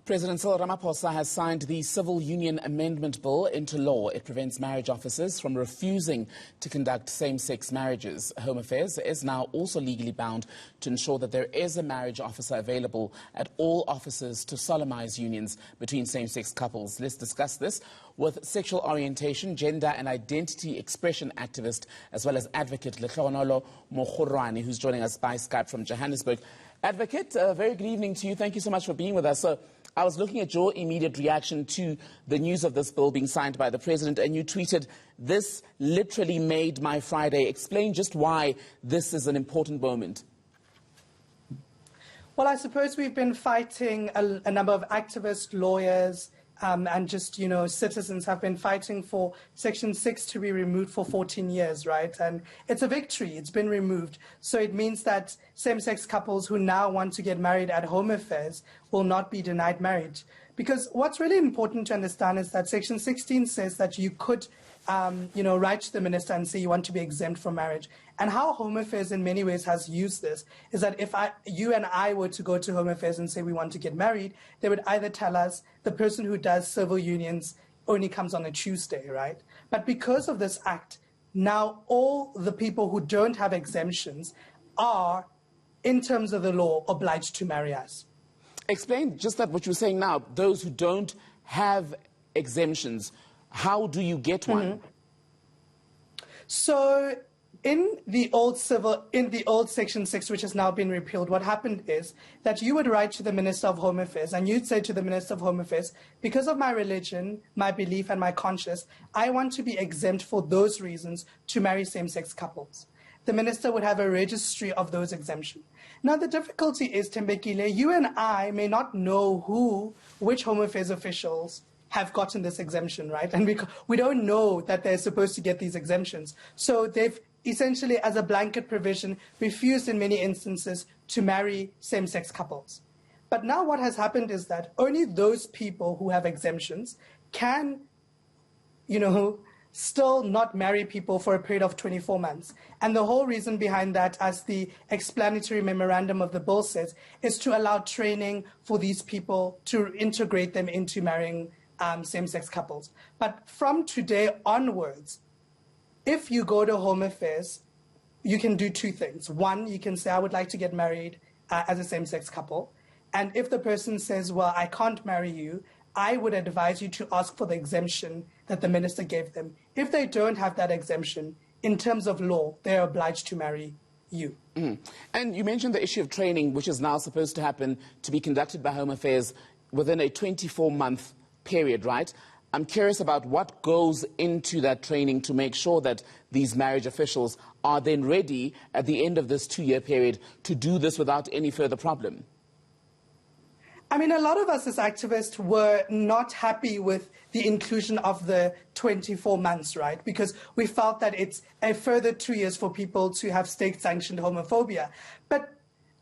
President Cyril Ramaphosa has signed the Civil Union Amendment Bill into law. It prevents marriage officers from refusing to conduct same-sex marriages. Home Affairs is now also legally bound to ensure that there is a marriage officer available at all offices to solemnise unions between same-sex couples. Let's discuss this with sexual orientation, gender and identity expression activist, as well as advocate Letlhogonolo Mokgoroane, who's joining us by Skype from Johannesburg. Advocate, very good evening to you. Thank you so much for being with us. So, I was looking at your immediate reaction to the news of this bill being signed by the President, and you tweeted, "This literally made my Friday." Explain just why this is an important moment. Well, I suppose we've been fighting, a number of activists, lawyers, and just, citizens have been fighting for Section 6 to be removed for 14 years, right? And it's a victory. It's been removed. So it means that same-sex couples who now want to get married at Home Affairs will not be denied marriage. Because what's really important to understand is that Section 16 says that you could write to the minister and say you want to be exempt from marriage. And how Home Affairs in many ways has used this is that if you and I were to go to Home Affairs and say we want to get married, they would either tell us the person who does civil unions only comes on a Tuesday, right? But because of this act, now all the people who don't have exemptions are, in terms of the law, obliged to marry us. Explain just that what you're saying now, those who don't have exemptions, how do you get one? So in the old Section 6, which has now been repealed, what happened is that you would write to the Minister of Home Affairs and you'd say to the Minister of Home Affairs, because of my religion, my belief and my conscience, I want to be exempt for those reasons to marry same-sex couples. The minister would have a registry of those exemptions. Now, the difficulty is, Thembekile, you and I may not know which Home Affairs officials have gotten this exemption, right? And we don't know that they're supposed to get these exemptions. So they've essentially, as a blanket provision, refused in many instances to marry same-sex couples. But now what has happened is that only those people who have exemptions can, still not marry people for a period of 24 months. And the whole reason behind that, as the explanatory memorandum of the bill says, is to allow training for these people to integrate them into marrying same-sex couples. But from today onwards, if you go to Home Affairs, you can do two things. One, you can say, I would like to get married as a same-sex couple. And if the person says, well, I can't marry you, I would advise you to ask for the exemption that the minister gave them. If they don't have that exemption, in terms of law, they're obliged to marry you. And you mentioned the issue of training, which is now supposed to happen, to be conducted by Home Affairs within a 24-month period, right? I'm curious about what goes into that training to make sure that these marriage officials are then ready at the end of this 2-year period to do this without any further problem. I mean, a lot of us as activists were not happy with the inclusion of the 24 months, right? Because we felt that it's a further 2 years for people to have state-sanctioned homophobia. But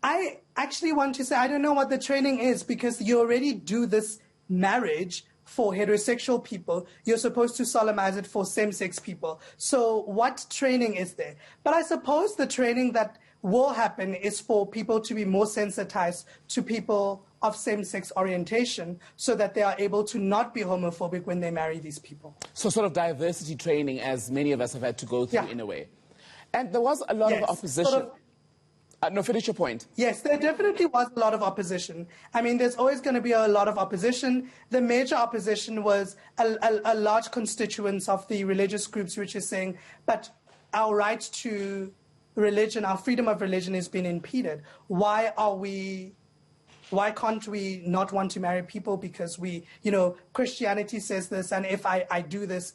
I actually want to say I don't know what the training is, because you already do this marriage for heterosexual people. You're supposed to solemnize it for same-sex people. So what training is there? But I suppose the training that will happen is for people to be more sensitized to people of same-sex orientation so that they are able to not be homophobic when they marry these people. So sort of diversity training, as many of us have had to go through in a way. And there was a lot of opposition. No, finish your point. Yes, there definitely was a lot of opposition. I mean, there's always going to be a lot of opposition. The major opposition was a large constituents of the religious groups, which is saying, but our right to religion, our freedom of religion is being impeded. Why can't we not want to marry people? Because Christianity says this, and if I do this,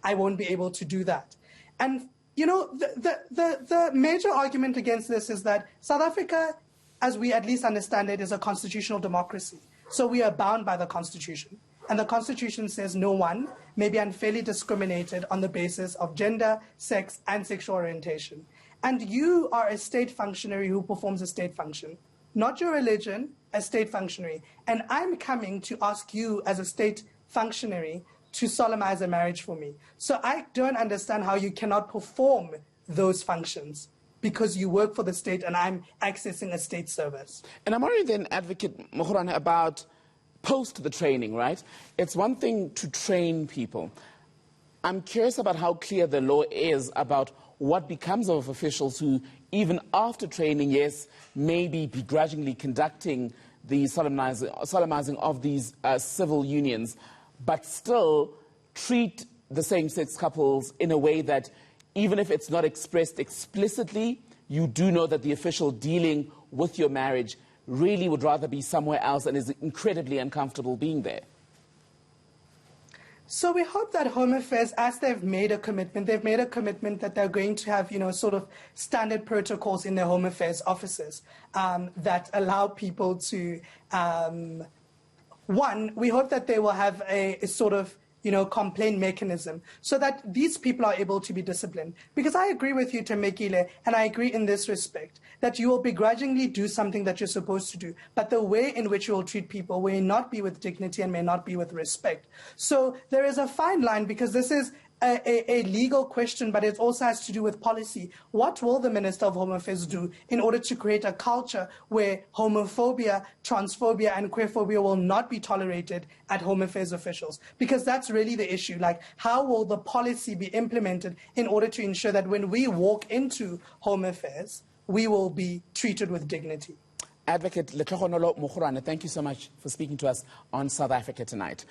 I won't be able to do that. And the major argument against this is that South Africa, as we at least understand it, is a constitutional democracy. So we are bound by the Constitution. And the Constitution says no one may be unfairly discriminated on the basis of gender, sex, and sexual orientation. And you are a state functionary who performs a state function, not your religion, a state functionary. And I'm coming to ask you as a state functionary to solemnize a marriage for me. So I don't understand how you cannot perform those functions because you work for the state and I'm accessing a state service. And I'm worried then, Advocate Mokgoroane, about post the training, right? It's one thing to train people. I'm curious about how clear the law is about what becomes of officials who, even after training, yes, maybe begrudgingly conducting the solemnizing of these civil unions, but still treat the same-sex couples in a way that, even if it's not expressed explicitly, you do know that the official dealing with your marriage really would rather be somewhere else and is incredibly uncomfortable being there. So we hope that Home Affairs, as they've made a commitment that they're going to have, sort of standard protocols in their Home Affairs offices that allow people to, one, we hope that they will have a sort of, complaint mechanism so that these people are able to be disciplined. Because I agree with you, Thembekile, and I agree in this respect, that you will begrudgingly do something that you're supposed to do, but the way in which you will treat people may not be with dignity and may not be with respect. So there is a fine line, because this is a legal question, but it also has to do with policy. What will the Minister of Home Affairs do in order to create a culture where homophobia, transphobia, and queerphobia will not be tolerated at Home Affairs officials? Because that's really the issue. Like, how will the policy be implemented in order to ensure that when we walk into Home Affairs, we will be treated with dignity? Advocate Letlhogonolo Mokgoroane, thank you so much for speaking to us on South Africa Tonight.